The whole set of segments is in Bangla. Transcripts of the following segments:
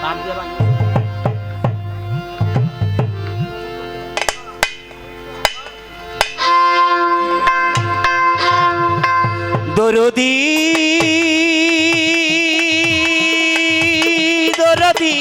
দরদি দরদি দরদি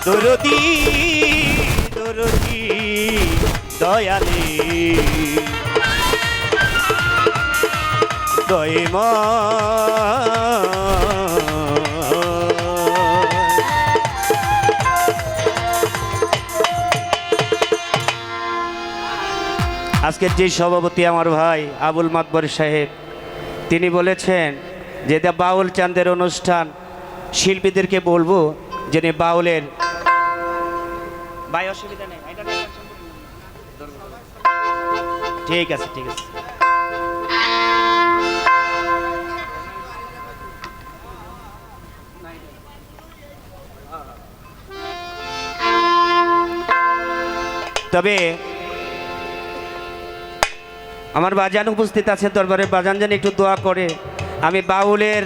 দরদি দরদি দয়ালে দয়ম আজকের যে সভাপতি আমার ভাই আবুল মাতবর সাহেব, তিনি বলেছেন যে এটা বাউল চাঁদের অনুষ্ঠান, শিল্পীদেরকে বলবো যে বাউলের ভাই অসুবিধা নেই, ঠিক আছে ঠিক আছে। তবে আমার বাজান উপস্থিত আছে দরবারে, বাজান যেন একটু দোয়া করে আমি বাউলের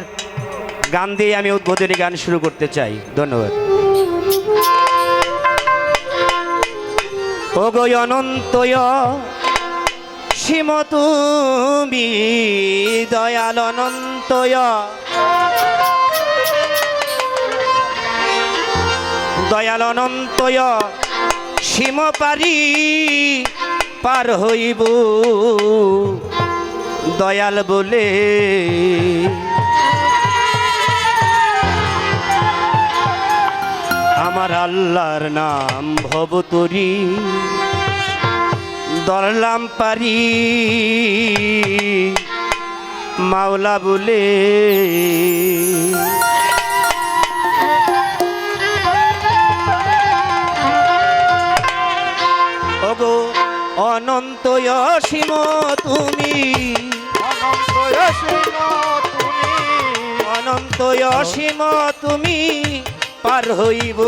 গান দিয়ে আমি উদ্বোধনী গান শুরু করতে চাই। ধন্যবাদ। ও গো অনন্তয় সীম তুমি দয়াল অনন্তয়, দয়াল অনন্তয় সীম পারি পার হইব দয়াল বলে, আমার আল্লাহর নাম ভবতরী ধরলাম পারি মাওলা বলে। ওগো অনন্ত অসীম তুমি, অনন্ত অসীম তুমি পার হইব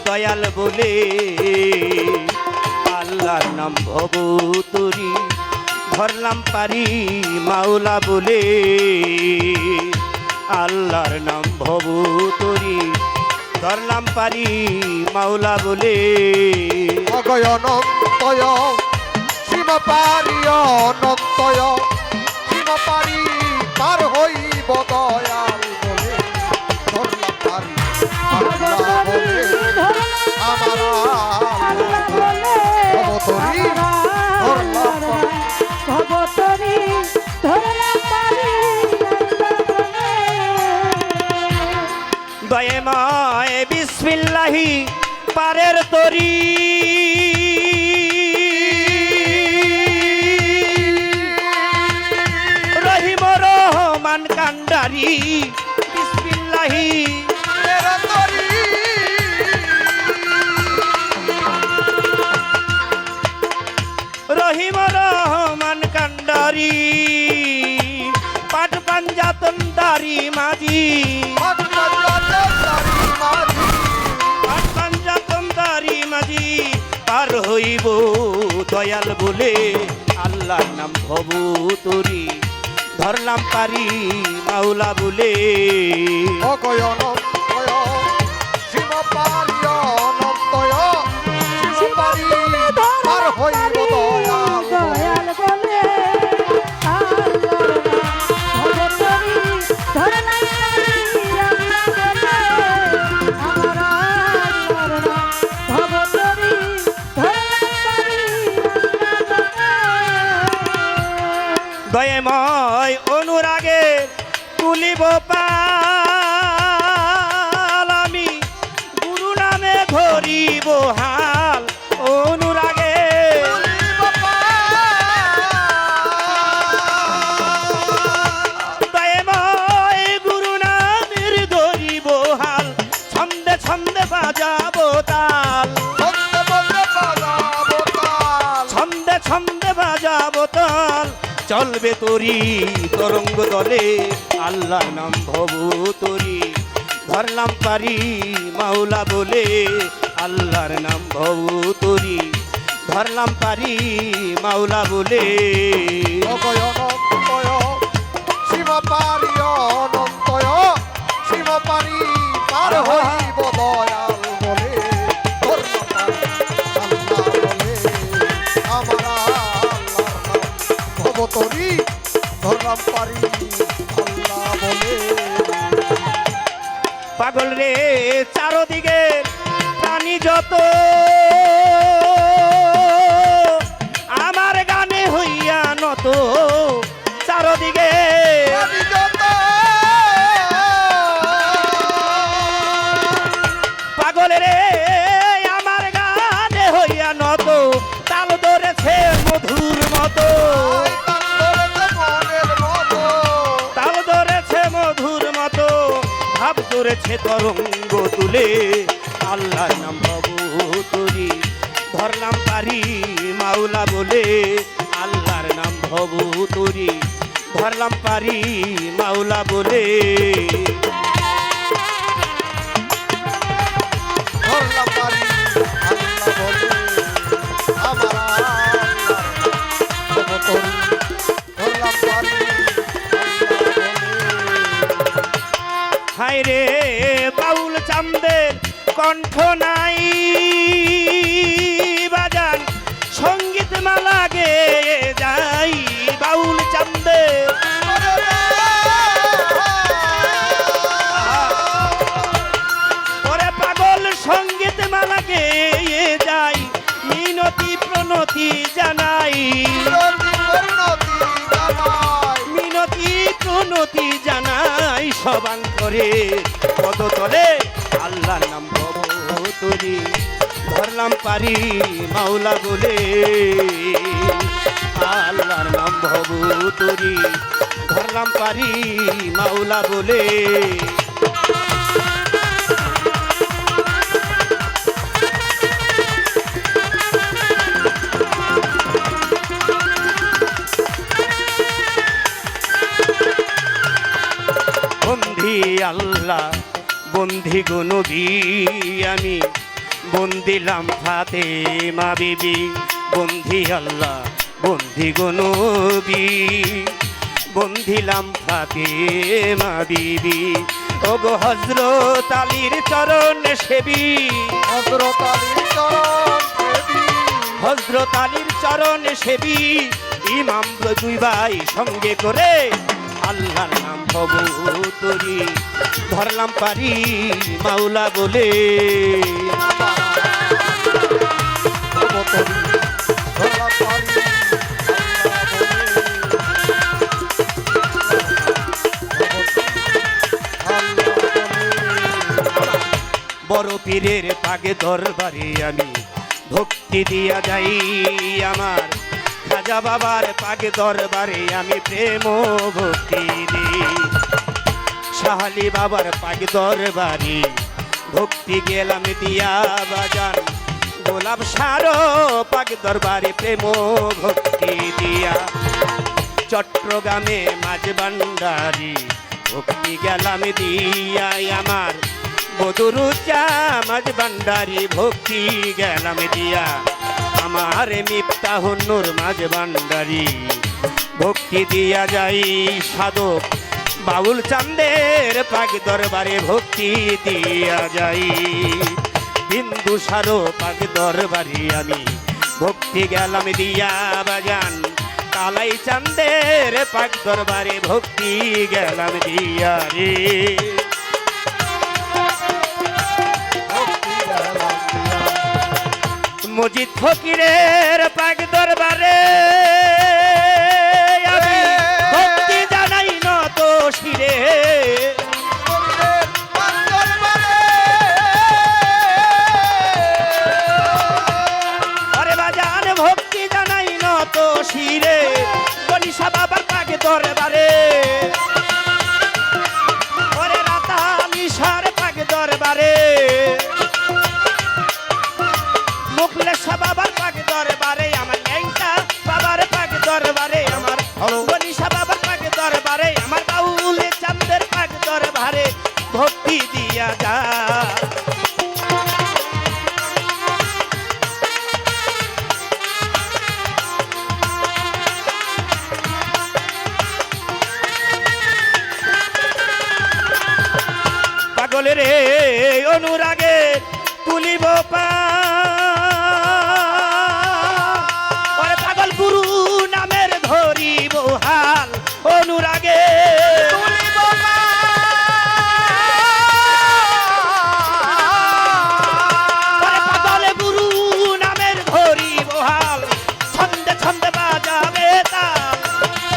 দয়াল বলে, আল্লাহর নাম ভবতরী ধরলাম পারি মাওলা বলে, আল্লাহর নাম ভবতরী ধরলাম পারি মাওলা বলে। অনন্তয় সীম পারি অনন্তয় সীম পারি পার হইব দয়াল বলে, ধরলাম পারি আল্লাহ বলে, আমার ভবতরী ধরলাম ভবতরী ধরলাম পারি দয়াময় বিসমিল্লাহি পারের তরি, রহিম রহমান কান্ডারি বিসমিল্লাহি পারের তরি, রহিম রহমান কান্ডারি পাট পাঞ্জাতন দারি মাঝি, পাট পাঞ্জাতন দারি মাঝি পার হইব দয়াল বলে, আল্লাহর নাম ভবতরী ধরলাম পারি মাওলা বলে। সীম পারি অনন্তয় সীম পারি পার হইব দয়াল বলে, দয়াময় অনুরাগে তুলিব পাল, আমি গুরু নামে ধরিব হাল, অনুরাগে তালে ছন্দে বাজাবো তাল চলবে তরি তরঙ্গ দলে আল্লাহর নাম ভবু তরি ধরলাম পারি মাওলা বলে আল্লাহর নাম ভবু তরি ধরলাম পারি মাওলা বলে অগয় অনন্তয় শিব পারি অনন্তয় শিব পারি পার হইব দয়াল বলে ধর্ম পারি আল্লাহ বলে আমার আল্লাহর নাম ভবতরি ধরলাম পারি আল্লাহ বলে পাগল রে চারদিকে প্রাণী যত আমার গানে হইয়া নত চারদিকে আমি যত পাগল রে আমার গানে হইয়া নত তাল ধরেছে মধুর মতো মনের মতো তাল ধরেছে মধুর মতো ভাব ধরেছে তরঙ্গ তুলে আল্লাহর নাম ভবু তরি ধরলাম পারি মাওলা বলে আল্লাহর নাম ভবু তরি ধরলাম পারি মাওলা বলে ধরলাম পারি আল্লাহ বলে আমার আল্লাহ ভবতরি ধরলাম পারি আল্লাহ বলে হায় রে বাউল চান্দের কণ্ঠ নাই বাজান সঙ্গীত মালা গে যাই বাউল চান্দের ওরে পাগল সঙ্গীত মালা গে যাই মিনতি প্রণতি জানাই মিনতি প্রণতি জানাই সবান করে পদ তলে আল্লাহর নাম ভবতরি ধরলাম পারি মাওলা বলে আল্লাহর নাম ভবতরি ধরলাম পারি মাওলা বলে বন্ধি আল্লাহ বন্ধি গো নবী আমি বন্দিলাম ফাতেমা বিবি বন্ধি আল্লাহ বন্ধি গো নবী বন্ধিলাম ফাতেমা বিবি ওগো হযরত আলীর চরণ সেবী হযরত আলীর চরণ দেবী হযরত আলীর চরণ সেবী ইমাম দুই ভাই সঙ্গে করে আল্লাহর নাম ভবতরি ধরলাম পারি মাওলা বলে ভবতরি ধরলাম পারি আল্লাহ বলে বড় পীরের পাগে দরবারে আমি ভক্তি দিয়া যাই আমার খাজা বাবার পাগে দরবারে আমি প্রেম ভক্তি দিই শাহালি বাবার পাগে দরবারে ভক্তি গেলাম দিয়া বাজান গোলাপ সারো পাগে দরবারে প্রেম ভক্তি দিয়া চট্টগ্রামে মাঝ ভান্ডারি ভক্তি গেলাম দিয়া আমার বদরুচা মাঝ ভান্ডারি ভক্তি গেলাম দিয়া আমার মিফতাহুন্নুর মাঝ ভান্ডারি ভক্তি দিয়া যাই সাধক বাউল চান্দের পাগ দরবারে ভক্তি দিয়া যাই বিন্দু সারো পাগ দরবারে আমি ভক্তি গেলাম দিয়া বাজান কালাই চান্দের পাগ দরবারে ভক্তি গেলাম দিয়া রে মজিদ ফকিরের পাগ দরবারে আমি ভক্তি জানাই নত শিরে আরে বাজান ভক্তি জানাই নত শিরে গনিশা বাবার পাগ দরবারে ওরে রাতা নিশার পাগ দরবারে মুখলেশা বাবার পাগ দরবারে আমার ল্যাংটা রে অনুরাগে তুলিব পা ওরে পাগল গুরু নামের ধরিব হাল অনুরাগে তুলিব পা। ওরে পাগল গুরু নামের ধরিব হাল ছন্দে ছন্দে বাজাবে তাল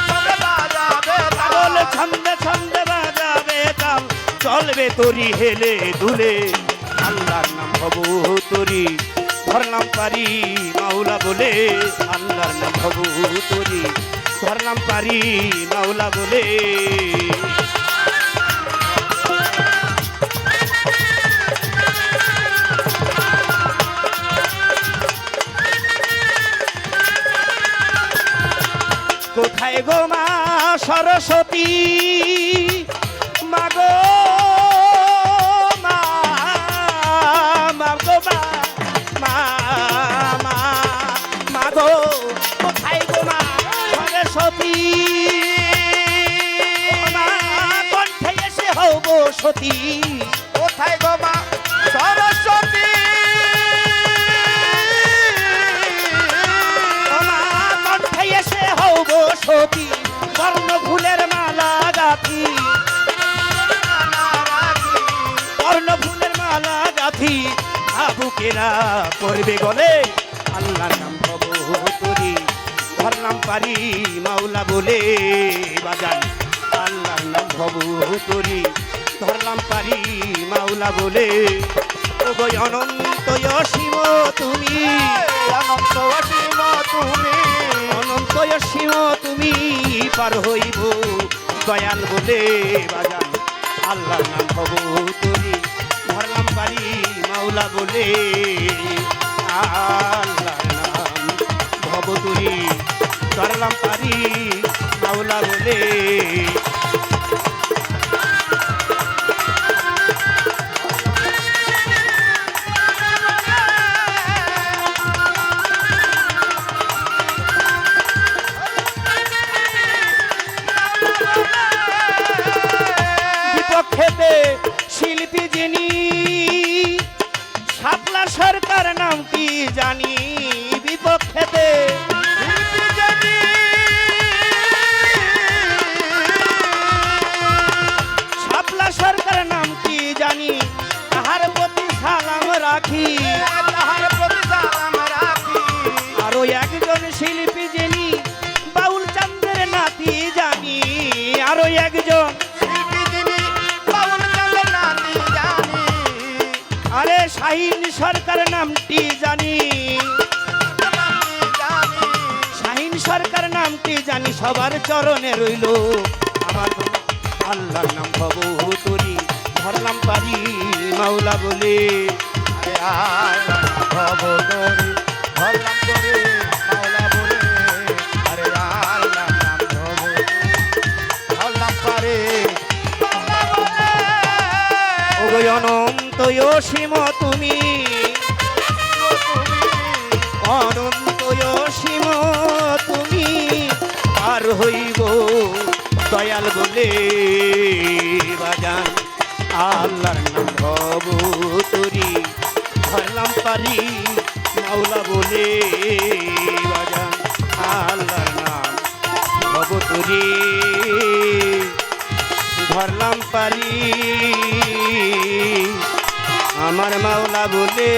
ছন্দে বাজাবে পাগল তাল। ছন্দে ছন্দে বাজাবে তাল চলবে তরি হেলে দুলে আল্লাহর নাম হব তরি ধরলাম পারি মাওলা বলে আল্লাহর নাম হব তরি ধরলাম পারি মাওলা বলে কোথায় গো মা সরস্বতী মাগো মা মাগো মা মা মা মাগো কোথায় গো মা সরস্বতী মা কণ্ঠে এসে হব সতী কোথায় গো মা সরস্বতী? মা কণ্ঠে এসে হব সতী বর্ণ ফুলের মালা গাথি বর্ণ ফুলের মালা গাথি আবুকেরা করবে গলে আল্লাহর নাম হব তরি ধরলাম পারি মাওলা বলে বাজান আল্লাহর নাম হব তরি ধরলাম পারি মাওলা বলে ও গো অনন্ত অসীম তুমি অনন্ত অসীম তুমি অনন্ত অসীম তুমি পার হইব দয়াল বলে বাজান আল্লাহর নাম হব তরি ধরলাম পারি মাওলা বলে আল্লাহর নাম হব তরি ধরলাম পারি মাওলা বলে বিপক্ষেতে শিল্পী যিনি শাপলা সরকার নামটি জানি বিপক্ষেতে শাপলা সরকার নামটি জানি তাহার প্রতি সালাম রাখি তাহার প্রতি সালাম রাখি। আরো একজন শিল্পী যিনি বাউল চান্দের নাতি জানি আরো একজন শিল্পী যিনি বাউল চাঁদের নাতি জানি। আরে শাহিন সরকার নামটি জানি নাতি জানি। শাহিন সরকার নামটি জানি সবার চরণে রইল আমার আল্লাহর নাম হব তরি ধরলাম পারি মাওলা বলে আরে আল্লাহ ভব তরি ধরলাম তরি মাওলা বলে। আরে আল্লাহ নাম ভব ধরলাম পারে মাওলা বলে। ও গো অনন্ত অসীম তুমি অনন্ত অসীম তুমি পার হইব দয়াল বলে বাজান আল্লাহর নাম হব তরি ধরলাম পারি মাওলা বলে বাজান আল্লাহর নাম হব তরি ধরলাম পারি আমার মাওলা বলে